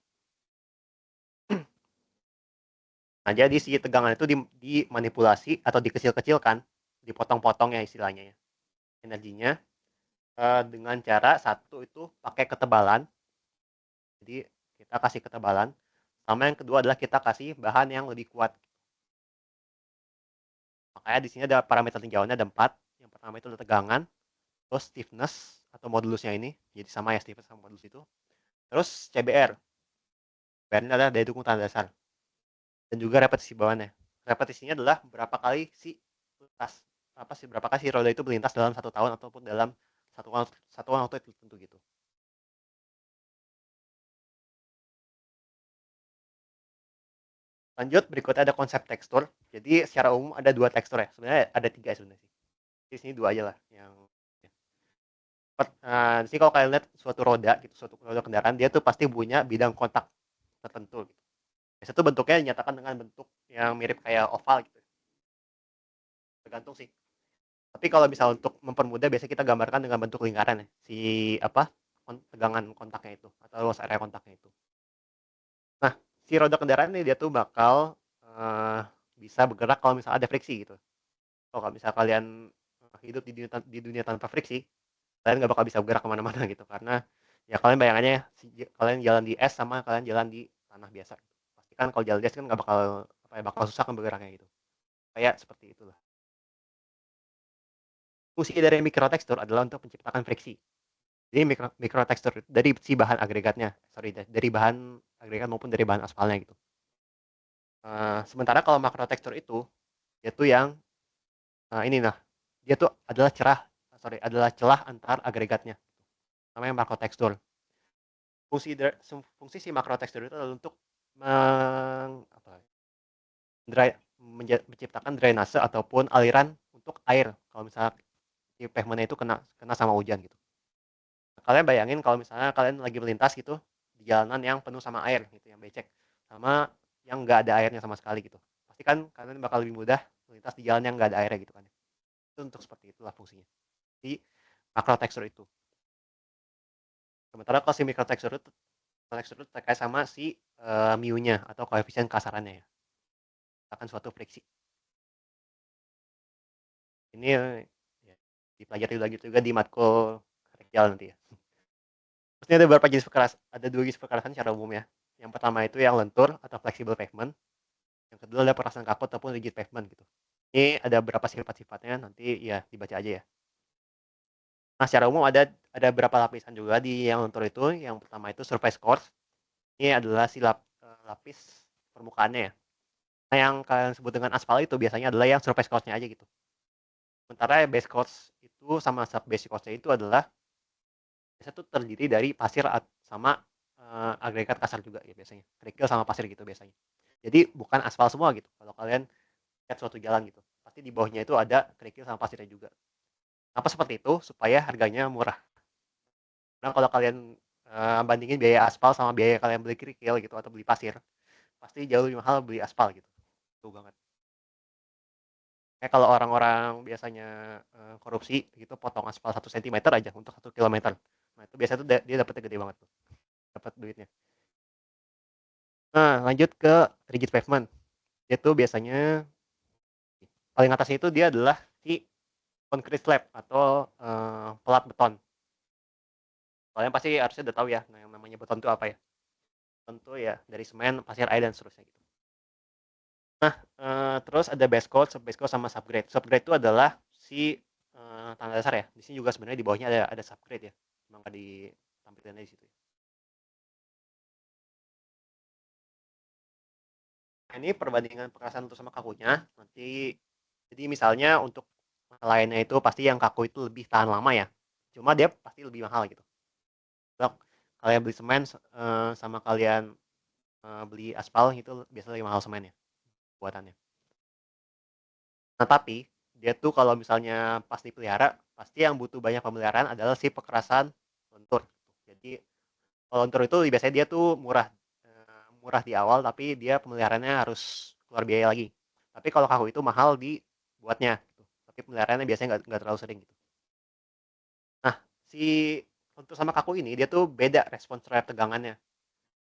Nah jadi si tegangan itu dimanipulasi atau dikecil-kecilkan, dipotong-potong ya istilahnya ya. Energinya dengan cara satu itu pakai ketebalan. Jadi kita kasih ketebalan. Sama yang kedua adalah kita kasih bahan yang lebih kuat. Makanya di sini ada parameter tinjauannya ada 4. Yang pertama itu adalah tegangan, terus stiffness atau modulusnya ini. Jadi sama ya stiffness sama modulus itu. Terus CBR. CBR ini adalah daya dukung tanah dasar. Dan juga repetisi bawahnya. Repetisinya adalah berapa kali si lintas apa sih berapa kali si roda itu melintas dalam 1 tahun ataupun dalam satuan waktu tertentu gitu. Lanjut berikutnya ada konsep tekstur. Jadi secara umum ada 2 tekstur ya. Sebenarnya ada 3 sebenarnya sih. Di sini 2 aja lah yang di sini kalau kalian lihat suatu roda gitu, suatu roda kendaraan dia tuh pasti punya bidang kontak tertentu gitu. Biasanya tuh bentuknya dinyatakan dengan bentuk yang mirip kayak oval gitu. Tergantung sih. Tapi kalau bisa untuk mempermudah biasanya kita gambarkan dengan bentuk lingkaran ya. Si apa? Tegangan kontaknya itu atau luas area kontaknya itu. Nah, si roda kendaraan ini dia tuh bakal bisa bergerak kalau misalnya ada friksi gitu. Kalau misalnya kalian hidup di dunia tanpa friksi, kalian nggak bakal bisa bergerak kemana-mana gitu karena ya kalian bayangannya kalian jalan di es sama kalian jalan di tanah biasa. Pasti kan kalau jalan di es kan nggak bakal apa ya bakal susah kan bergeraknya gitu. Kayak seperti itulah. Fungsi dari mikrotekstur adalah untuk menciptakan friksi. Jadi mikrotekstur dari si bahan agregatnya, sorry dari bahan agregat maupun dari bahan aspalnya gitu. Sementara kalau makrotekstur itu yaitu yang ini nah dia tuh adalah celah antar agregatnya. Namanya makrotekstur. Fungsi si makrotekstur itu adalah untuk menciptakan drainase ataupun aliran untuk air kalau misalnya si pavementnya itu kena sama hujan gitu. Kalian bayangin kalau misalnya kalian lagi melintas gitu di jalanan yang penuh sama air gitu, yang becek, sama yang nggak ada airnya sama sekali gitu. Pasti kan kalian bakal lebih mudah melintas di jalan yang nggak ada airnya gitu kan. Itu untuk seperti itulah fungsinya. Di makrotekstur itu. Sementara kalau si microtekstur itu terkait sama si, mu-nya atau koefisien kasarannya ya, akan suatu friksi. Ini, ya dipelajari lagi juga di matkul remedial nanti ya. Terus ini ada 2 jenis perkerasan secara umum ya. Yang pertama itu yang lentur atau flexible pavement, yang kedua adalah perkerasan kaku ataupun rigid pavement gitu. Ini ada beberapa sifat-sifatnya, nanti ya dibaca aja ya. Nah, secara umum ada beberapa lapisan juga di yang lentur itu. Yang pertama itu surface course. Ini adalah lapis permukaannya ya. Nah, yang kalian sebut dengan aspal itu biasanya adalah yang surface course-nya aja gitu. Sementara base course itu sama sub base course-nya itu adalah biasanya tuh terdiri dari pasir sama agregat kasar juga ya biasanya. Kerikil sama pasir gitu biasanya. Jadi bukan aspal semua gitu. Kalau kalian lihat suatu jalan gitu, pasti di bawahnya itu ada kerikil sama pasirnya juga. Kenapa seperti itu? Supaya harganya murah. Nah, kalau kalian bandingin biaya aspal sama biaya kalian beli kerikil gitu atau beli pasir, pasti jauh lebih mahal beli aspal gitu. Tuh banget. Kayak kalau orang-orang biasanya korupsi gitu potong aspal 1 cm aja untuk 1 kilometer. Nah, itu biasanya tuh dia dapetnya gede banget tuh. Dapat duitnya. Nah, lanjut ke rigid pavement. Dia tuh biasanya paling atasnya itu dia adalah si concrete slab atau pelat beton. Kalian pasti harusnya udah tahu ya, nah yang namanya beton itu apa ya? Beton itu ya dari semen, pasir, air dan seterusnya gitu. Nah, terus ada base coat, sub base coat sama subgrade. Subgrade itu adalah si tanda dasar ya. Di sini juga sebenarnya di bawahnya ada subgrade ya. Emang nggak ditampilkan di situ. Nah, ini perbandingan perkerasan lentur sama kakunya. Nanti jadi misalnya untuk lainnya itu pasti yang kaku itu lebih tahan lama ya. Cuma dia pasti lebih mahal gitu. Kalau kalian beli semen sama kalian beli aspal itu biasanya lebih mahal semen ya buatannya. Nah, tapi dia tuh kalau misalnya pas dipelihara, pasti yang butuh banyak pemeliharaan adalah si perkerasan lentur. Jadi kalau lentur itu biasanya dia tuh murah di awal, tapi dia pemeliharaannya harus keluar biaya lagi. Tapi kalau kaku itu mahal dibuatnya, gitu. Tapi pemeliharaannya biasanya nggak terlalu sering gitu. Nah, si lentur sama kaku ini dia tuh beda respons terhadap tegangannya.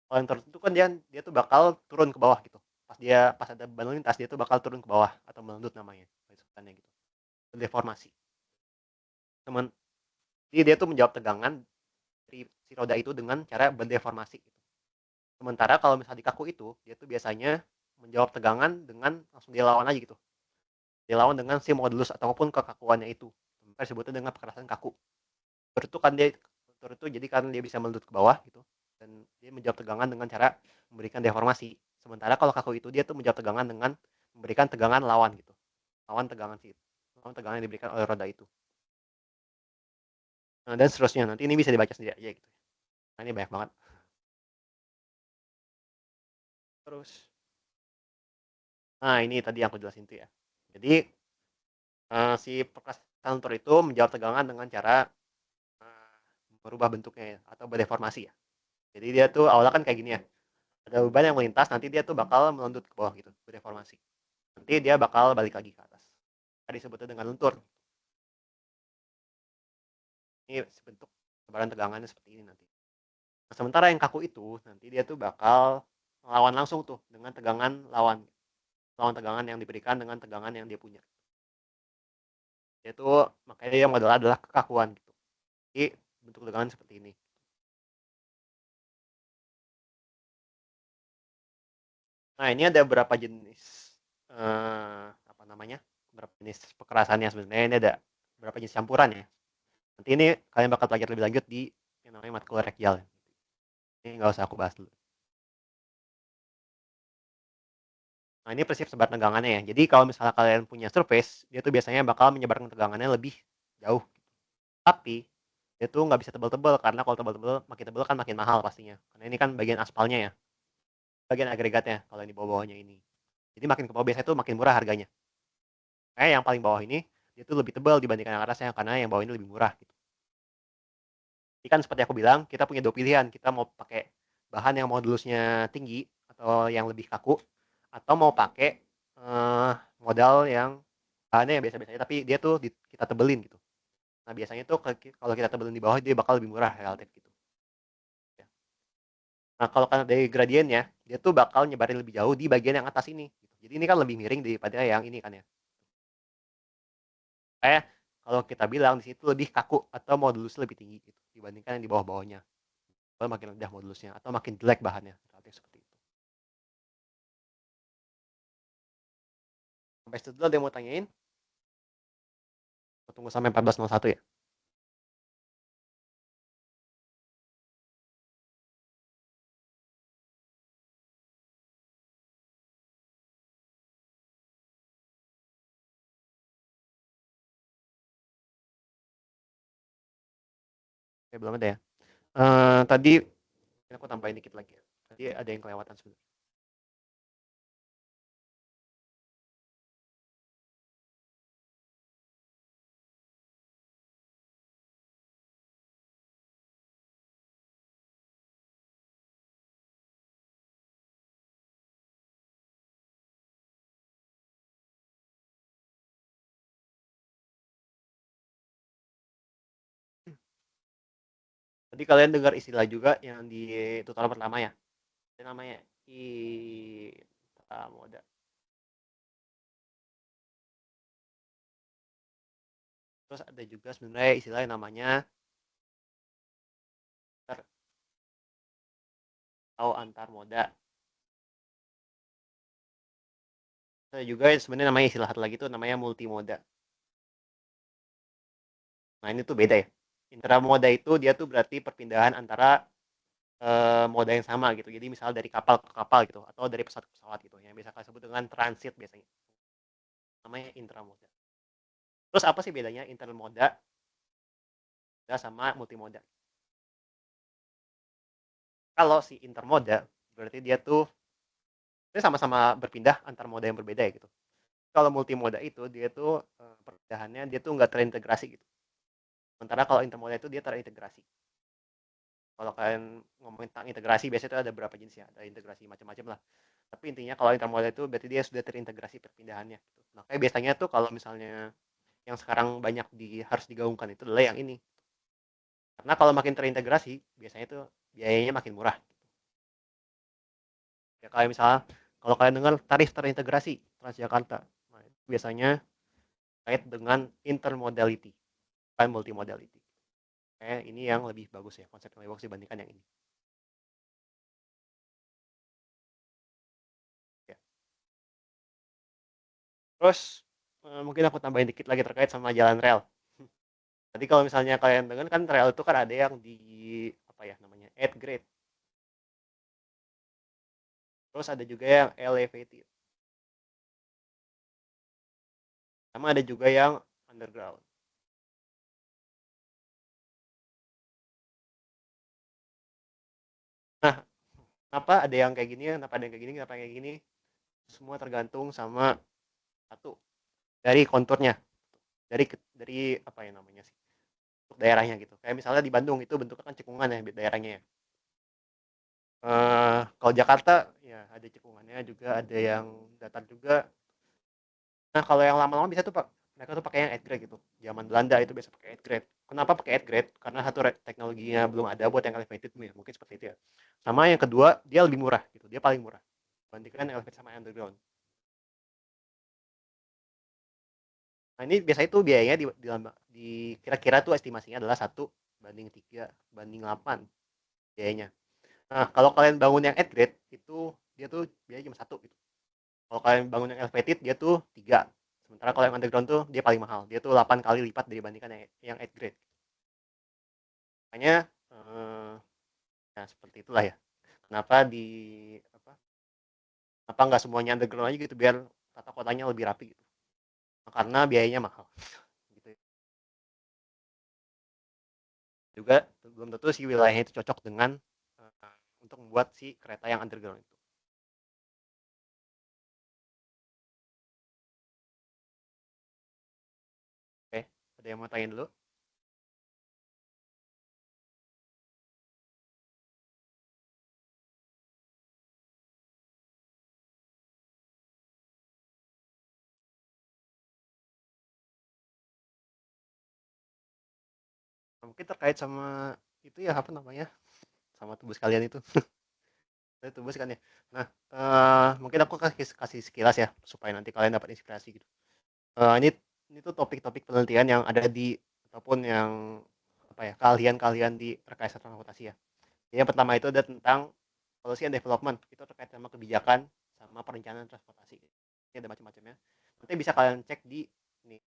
Kalau lentur itu kan dia dia tuh bakal turun ke bawah gitu. Pas ada beban lintas dia tuh bakal turun ke bawah atau melendut namanya, sebutannya gitu. Deformasi. Teman, jadi dia tuh menjawab tegangan dari si roda itu dengan cara berdeformasi gitu. Sementara kalau misalnya di kaku itu, dia tuh biasanya menjawab tegangan dengan langsung dia lawan aja gitu. Dia lawan dengan si modulus ataupun kekakuannya itu. Kita sebutnya dengan perkerasan kaku. Itu kan dia itu jadi kan dia bisa melendut ke bawah gitu dan dia menjawab tegangan dengan cara memberikan deformasi. Sementara kalau kaku itu dia tuh menjawab tegangan dengan memberikan tegangan lawan gitu. Lawan tegangan yang diberikan oleh roda itu. Nah, dan seterusnya nanti ini bisa dibaca sendiri aja gitu. Nah, ini banyak banget. Terus, nah ini tadi yang aku jelasin tuh ya. Jadi si perkerasan lentur itu menjawab tegangan dengan cara merubah bentuknya ya, atau berdeformasi ya. Jadi dia tuh awalnya kan kayak gini ya. Ada beban yang melintas, nanti dia tuh bakal melendut ke bawah gitu, berdeformasi. Nanti dia bakal balik lagi ke atas. Tadi disebutnya dengan lentur. Ini bentuk sebaran tegangannya seperti ini nanti. Nah, sementara yang kaku itu nanti dia tuh bakal melawan langsung tuh dengan tegangan lawan. Lawan tegangan yang diberikan dengan tegangan yang dia punya. Yaitu makanya yang adalah kekakuan gitu. Jadi bentuk tegangan seperti ini. Nah, ini ada berapa jenis apa namanya? Berapa jenis perkerasannya sebenarnya ini ada berapa jenis campuran ya. Nanti ini kalian bakal pelajari lebih lanjut di yang namanya matkul rekjal. Ini nggak usah aku bahas dulu. Nah, ini prinsip sebar tegangannya ya. Jadi kalau misalnya kalian punya surface, dia tuh biasanya bakal menyebarkan tegangannya lebih jauh. Tapi dia tuh nggak bisa tebal-tebal karena kalau tebal-tebal makin tebal kan makin mahal pastinya. Karena ini kan bagian aspalnya ya, bagian agregatnya kalau yang di bawah-bawahnya ini. Jadi makin ke bawah biasanya tuh makin murah harganya. Kayak yang paling bawah ini dia tuh lebih tebal dibandingkan yang atasnya karena yang bawah ini lebih murah gitu. Jadi kan seperti aku bilang, kita punya 2 pilihan. Kita mau pakai bahan yang modulusnya tinggi atau yang lebih kaku, atau mau pakai modal yang bahannya yang biasa-biasa aja tapi dia tuh kita tebelin gitu. Nah, biasanya tuh kalau kita tebelin di bawah dia bakal lebih murah relatif gitu. Nah, kalau karena dari gradiennya, dia tuh bakal nyebarin lebih jauh di bagian yang atas ini. Jadi ini kan lebih miring daripada yang ini kan ya. Kayak kalau kita bilang di situ lebih kaku atau modulus lebih tinggi gitu, dibandingkan yang di bawah-bawahnya. Kalau makin rendah modulusnya atau makin jelek bahannya. Seperti itu. Sampai situ dulu ada yang mau tanyain? Tunggu sampai 14.01 ya. Oke, belum ada ya. Tadi aku tambahin dikit lagi ya. Tadi ada yang kelewatan sebenarnya. Tadi kalian dengar istilah juga yang di tutorial pertama ya. Ini namanya moda. Terus ada juga sebenarnya istilah yang namanya atau antar moda. Ada juga sebenarnya namanya istilah satu lagi itu namanya multimoda. Nah ini tuh beda ya. Intramoda itu dia tuh berarti perpindahan antara moda yang sama gitu. Jadi misal dari kapal ke kapal gitu atau dari pesawat ke pesawat gitu. Yang biasa kita sebut dengan transit biasanya. Namanya intramoda. Terus apa sih bedanya intermoda sama multimoda? Kalau si intermoda berarti dia tuh sama-sama berpindah antar moda yang berbeda ya gitu. Kalau multimoda itu dia tuh perpindahannya dia tuh nggak terintegrasi gitu. Sementara kalau intermoda itu dia terintegrasi. Kalau kalian ngomongin tentang integrasi biasanya itu ada berapa jenis ya, ada integrasi macam-macam lah. Tapi intinya kalau intermodal itu berarti dia sudah terintegrasi perpindahannya gitu. Makanya biasanya tuh kalau misalnya yang sekarang banyak harus digaungkan itu adalah yang ini. Karena kalau makin terintegrasi biasanya tuh biayanya makin murah. Ya kayak misalnya kalau kalian dengar tarif terintegrasi Transjakarta, nah, itu biasanya kait dengan intermodality, bukan multimodality. Kayak ini yang lebih bagus ya, konsep yang lebih bagus dibandingkan yang ini. Ya. Terus mungkin aku tambahin dikit lagi terkait sama jalan rel. Tadi kalau misalnya kalian dengar kan rel itu kan ada yang di apa ya namanya 8 grade. Terus ada juga yang elevated. Sama ada juga yang underground. Nah, kenapa ada yang kayak gini, kenapa ada yang kayak gini, kenapa kayak gini? Semua tergantung sama satu dari konturnya, dari apa ya namanya sih? Untuk daerahnya gitu. Kayak misalnya di Bandung itu bentuknya kan cekungan ya daerahnya ya. Kalau Jakarta ya ada cekungannya juga, ada yang datar juga. Nah, kalau yang lama-lama bisa tuh Pak, mereka tuh pakai yang 8 grade gitu. Zaman Belanda itu biasa pakai 8 grade. Kenapa pakai 8 grade? Karena satu teknologinya belum ada buat yang elevated ya, mungkin seperti itu ya. Sama yang kedua, dia lebih murah gitu. Dia paling murah dibandingkan elevated sama underground. Nah, ini biasanya tuh biayanya di kira-kira tuh estimasinya adalah 1:3:8 biayanya. Nah, kalau kalian bangun yang 8 grade itu dia tuh biayanya cuma 1 gitu. Kalau kalian bangun yang elevated dia tuh 3. Sementara kalau yang underground tuh dia paling mahal. Dia tuh 8 kali lipat dibandingkan yang 8 grade. Makanya ya seperti itulah ya. Kenapa kenapa nggak semuanya underground aja gitu biar tata kotanya lebih rapi gitu. Karena biayanya mahal. Gitu. Juga belum tentu si wilayahnya itu cocok dengan untuk membuat si kereta yang underground itu. Oke, ada yang mau tanya dulu? Mungkin terkait sama itu ya apa namanya? Sama tubuh sekalian itu. Dari Tubes kan ya. Nah, mungkin aku kasih sekilas ya supaya nanti kalian dapat inspirasi gitu. Ini tuh topik-topik penelitian yang ada di ataupun yang apa ya keahlian-keahlian di rekayasa transportasi ya. Jadi yang pertama itu ada tentang policy and development, itu terkait sama kebijakan sama perencanaan transportasi. Ini ada macam-macamnya. Nanti bisa kalian cek di ini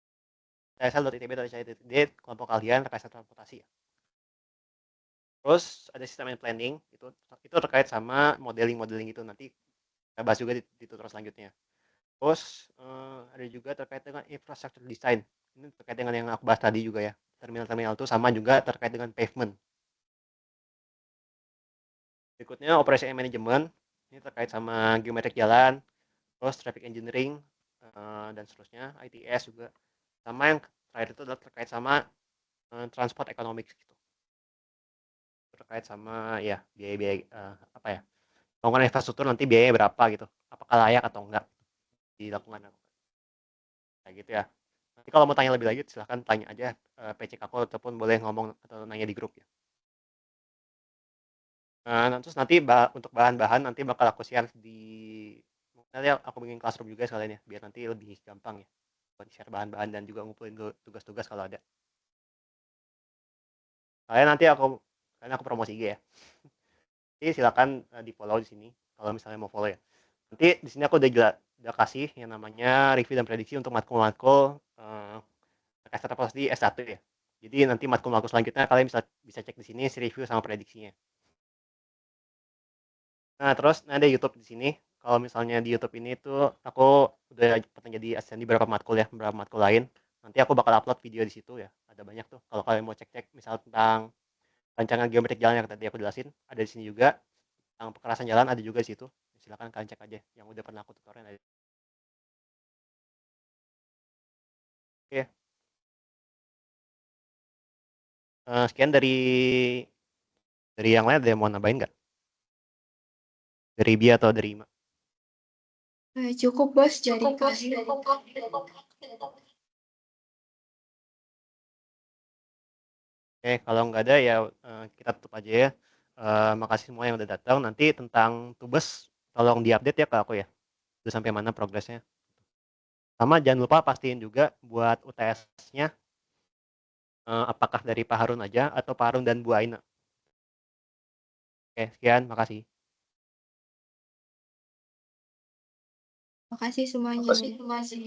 tsl.itb.ac.id kelompok kalian rekayasa transportasi ya. Terus ada sistem and planning, itu terkait sama modeling itu, nanti kita bahas juga di tutorial selanjutnya. Terus ada juga terkait dengan infrastructure design, ini terkait dengan yang aku bahas tadi juga ya, terminal-terminal itu sama juga terkait dengan pavement. Berikutnya operation and management, ini terkait sama geometrik jalan, terus traffic engineering, dan seterusnya, ITS juga. Sama yang terakhir itu adalah terkait sama transport economics gitu. Terkait sama ya biaya-biaya apa ya, pembangunan infrastruktur nanti biayanya berapa gitu, apakah layak atau enggak dilakukan kayak gitu ya. Nanti kalau mau tanya lebih lanjut silahkan tanya aja PC aku ataupun boleh ngomong atau nanya di grup ya. Nah, terus nanti untuk bahan-bahan nanti bakal aku share di nanti aku bikin classroom juga sekalian ya biar nanti lebih gampang ya buat share bahan-bahan dan juga ngumpulin tugas-tugas kalau ada. Kalian aku promosi IG ya. Jadi silakan di follow di sini kalau misalnya mau follow ya. Nanti di sini aku udah kasih yang namanya review dan prediksi untuk matkul-matkul ekstrapolis di S1 ya. Jadi nanti matkul-matkul selanjutnya kalian bisa cek di sini si review sama prediksinya. Nah, terus ada YouTube di sini. Kalau misalnya di YouTube ini tuh aku udah pernah jadi asisten di beberapa matkul lain. Nanti aku bakal upload video di situ ya. Ada banyak tuh. Kalau kalian mau cek-cek misal tentang rancangan geometrik jalan yang tadi aku jelasin, ada di sini juga. Tentang pekerasan jalan ada juga di situ. Silakan kalian cek aja yang udah pernah aku tutorial. Oke. Sekian dari yang lain, ada yang mau nambahin nggak? Dari Bia atau dari Ima? Cukup bos dari kami. Oke, kalau nggak ada ya kita tutup aja ya. Makasih semua yang udah datang. Nanti tentang Tubes tolong diupdate ya ke aku ya. Udah sampai mana progresnya. Sama jangan lupa pastiin juga buat UTS-nya apakah dari Pak Harun aja atau Pak Harun dan Bu Aina. Oke, sekian, makasih. Makasih semuanya. Makasih.